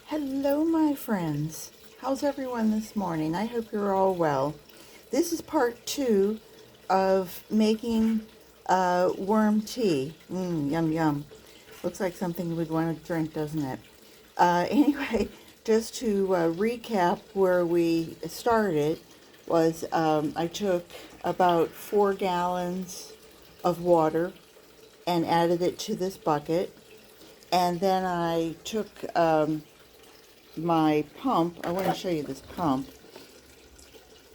Hello, my friends. How's everyone this morning? I hope you're all well. This is part two of making worm tea. Yum, yum. Looks like something we'd want to drink, doesn't it? Anyway, just to recap where we started was I took about 4 gallons of water and added it to this bucket. And then I took my pump. I want to show you this pump.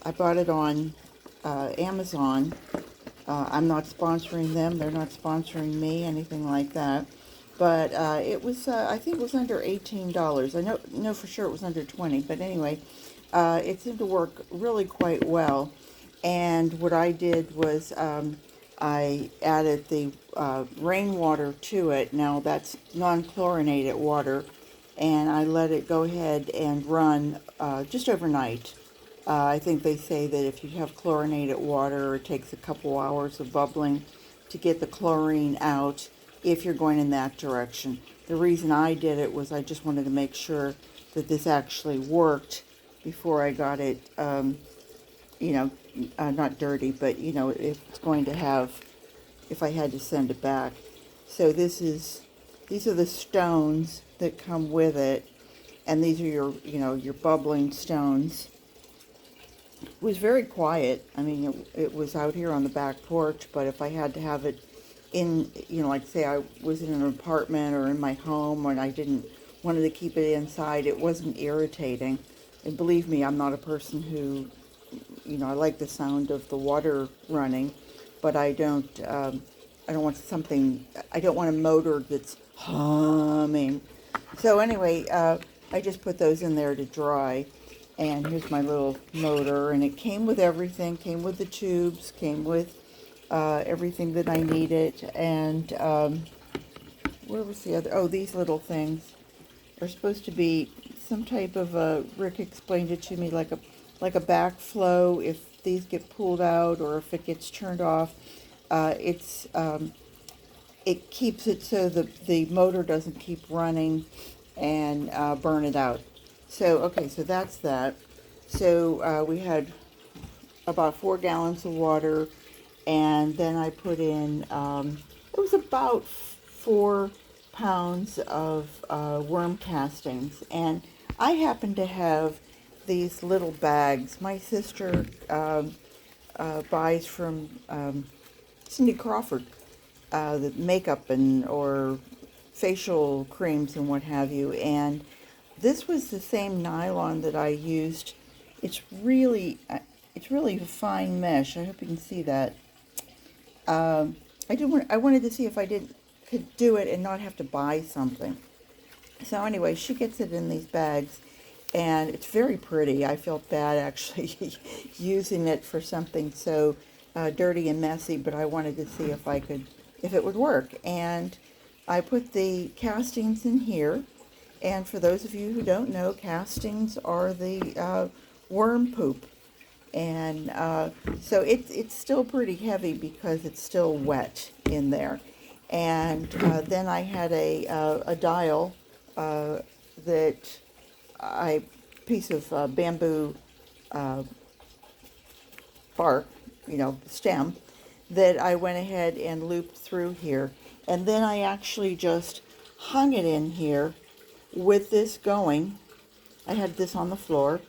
I bought it on Amazon. I'm not sponsoring them. They're not sponsoring me, anything like that. But it was, I think it was under $18. I know for sure it was under 20. But anyway, it seemed to work really quite well. And what I did was I added the rainwater to it. Now that's non-chlorinated water, and I let it go ahead and run just overnight. I think they say that if you have chlorinated water, it takes a couple hours of bubbling to get the chlorine out if you're going in that direction. The reason I did it was I just wanted to make sure that this actually worked before I got it, not dirty, but, if it's going to have, if I had to send it back. So these are the stones that come with it, and these are your bubbling stones. It was very quiet. I mean, it was out here on the back porch, but if I had to have it in, like say I was in an apartment or in my home and I didn't wanted to keep it inside, it wasn't irritating. And believe me, I'm not a person who, I like the sound of the water running, but I don't want something, I don't want a motor that's humming. So anyway, I just put those in there to dry. And here's my little motor, and it came with everything, came with the tubes, came with everything that I needed. And where was the other? Oh, these little things are supposed to be some type of Rick explained it to me, like a backflow. If these get pulled out or if it gets turned off, it keeps it so the motor doesn't keep running and burn it out. So, okay, so that's that. So we had about 4 gallons of water, and then I put in, it was about 4 pounds of worm castings. And I happen to have these little bags. My sister buys from Cindy Crawford, the makeup or facial creams and what have you. And this was the same nylon that I used. It's really a fine mesh. I hope you can see that. I wanted to see if could do it and not have to buy something. So anyway, she gets it in these bags, and it's very pretty. I felt bad actually using it for something so dirty and messy, but I wanted to see if it would work. And I put the castings in here. And for those of you who don't know, castings are the worm poop. And so it's still pretty heavy because it's still wet in there. And then I had a dial piece of bamboo bark, stem, that I went ahead and looped through here. And then I actually just hung it in here with this going. I had this on the floor,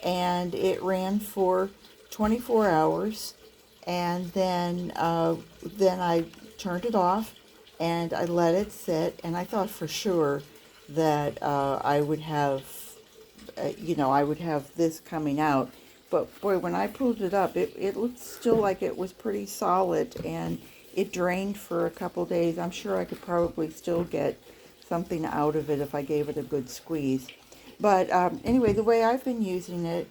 and it ran for 24 hours. And then I turned it off, and I let it sit. And I thought for sure that I would have, I would have this coming out. But boy, when I pulled it up, it looked still like it was pretty solid, and it drained for a couple days. I'm sure I could probably still get something out of it if I gave it a good squeeze. But anyway, the way I've been using it,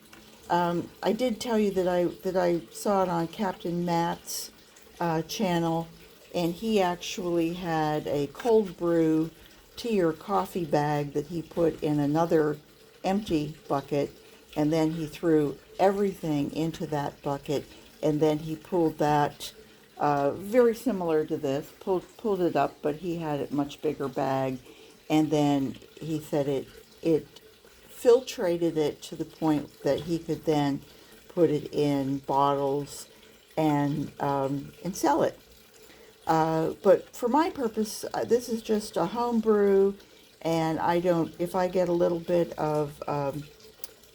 I did tell you that I saw it on Captain Matt's channel, and he actually had a cold brew tea or coffee bag that he put in another empty bucket, and then he threw everything into that bucket, and then he pulled that very similar to this, pulled it up, but he had a much bigger bag, and then he said it filtrated it to the point that he could then put it in bottles and sell it. But for my purpose, this is just a home brew, and I don't, if I get a little bit of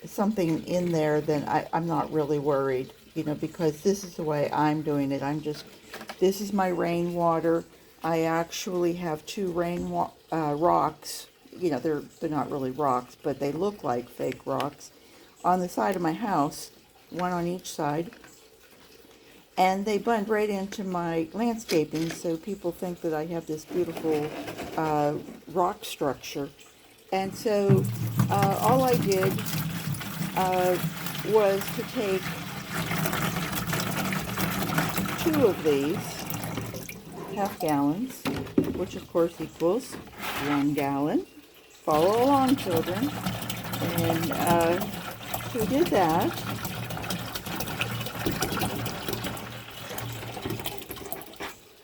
something in there, then I'm not really worried, you know, because this is the way I'm doing it. This is my rainwater. I actually have two rocks. You know, they're not really rocks, but they look like fake rocks on the side of my house, one on each side. And they blend right into my landscaping, so people think that I have this beautiful rock structure. And so all I did was to take two of these half-gallons, which of course equals 1 gallon. Follow along, children. And so we did that.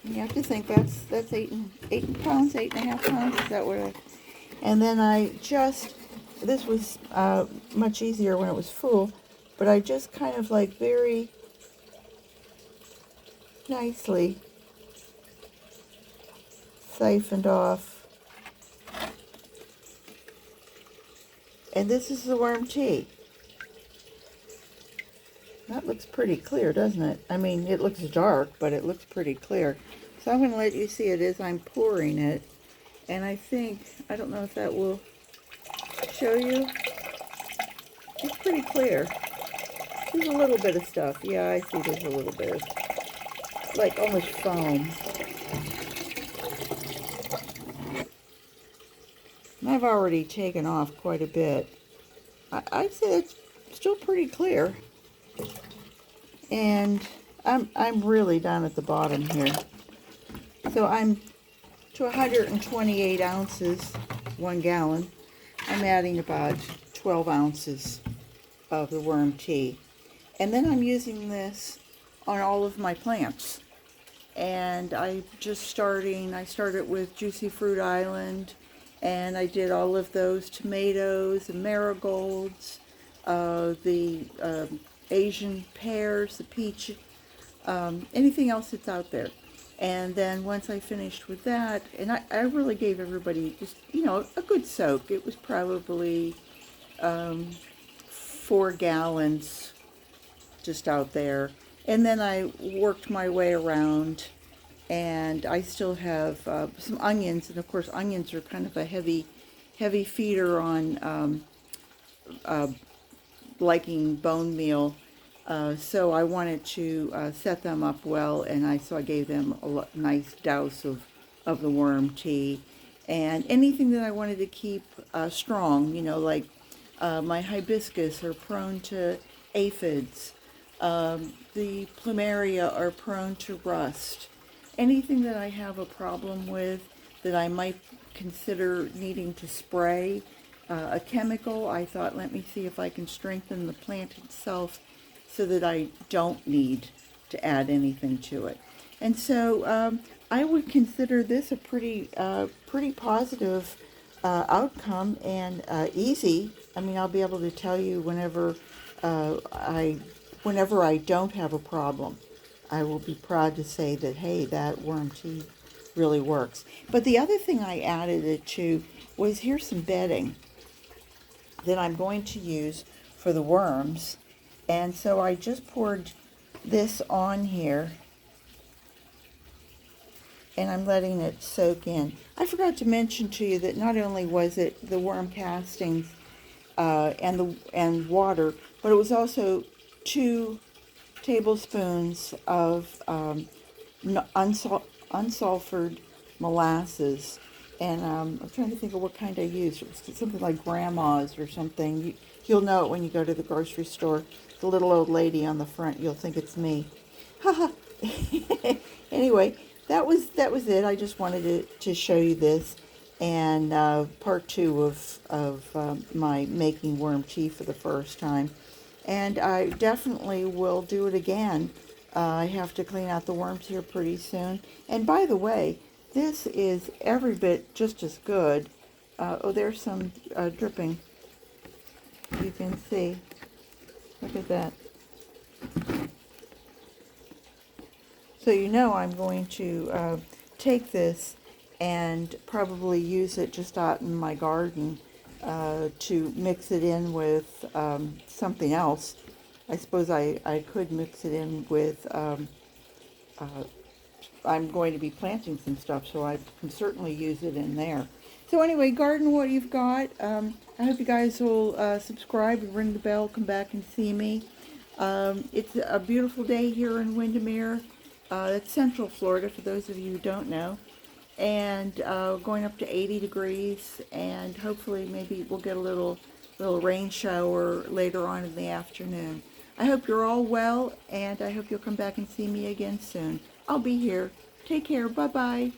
You have to think that's 8 pounds, 8.5 pounds. Is that what and then this was much easier when it was full, but I just kind of like very nicely siphoned off. And this is the worm tea. That looks pretty clear, doesn't it? I mean, it looks dark, but it looks pretty clear. So I'm going to let you see it as I'm pouring it. And I don't know if that will show you. It's pretty clear. There's a little bit of stuff. Yeah, I see there's a little bit of, like, almost foam. And I've already taken off quite a bit. I'd say it's still pretty clear. And I'm really down at the bottom here. So I'm to 128 ounces, 1 gallon. I'm adding about 12 ounces of the worm tea. And then I'm using this on all of my plants. And I started with Juicy Fruit Island, and I did all of those tomatoes and marigolds, the Asian pears, the peach, anything else that's out there. And then once I finished with that, and I really gave everybody just, you know, a good soak. It was probably 4 gallons just out there. And then I worked my way around, and I still have some onions. And of course, onions are kind of a heavy feeder on liking bone meal. So I wanted to set them up well, and so I gave them a nice douse of the worm tea. And anything that I wanted to keep strong, you know, like my hibiscus are prone to aphids. The plumeria are prone to rust. Anything that I have a problem with that I might consider needing to spray a chemical, I thought, let me see if I can strengthen the plant itself so that I don't need to add anything to it. And so I would consider this a pretty positive outcome, and easy. I mean, I'll be able to tell you whenever I don't have a problem. I will be proud to say that, hey, that worm tea really works. But the other thing I added it to was, here's some bedding that I'm going to use for the worms. And so I just poured this on here, and I'm letting it soak in. I forgot to mention to you that not only was it the worm castings and water, but it was also 2 tablespoons of unsulfured molasses. And I'm trying to think of what kind I used. It was something like Grandma's or something. You'll know it when you go to the grocery store. The little old lady on the front, you'll think it's me. Haha. Anyway, that was it. I just wanted to show you this, and part 2 of my making worm tea for the first time. And I definitely will do it again. I have to clean out the worms here pretty soon. And by the way, this is every bit just as good Oh, there's some dripping. You can see. Look at that. So you know I'm going to take this and probably use it just out in my garden to mix it in with something else. I suppose I could mix it in with, I'm going to be planting some stuff, so I can certainly use it in there. So anyway, garden what you've got. I hope you guys will subscribe and ring the bell, come back and see me. It's a beautiful day here in Windermere. It's Central Florida, for those of you who don't know. And going up to 80 degrees, and hopefully maybe we'll get a little rain shower later on in the afternoon. I hope you're all well, and I hope you'll come back and see me again soon. I'll be here. Take care. Bye-bye.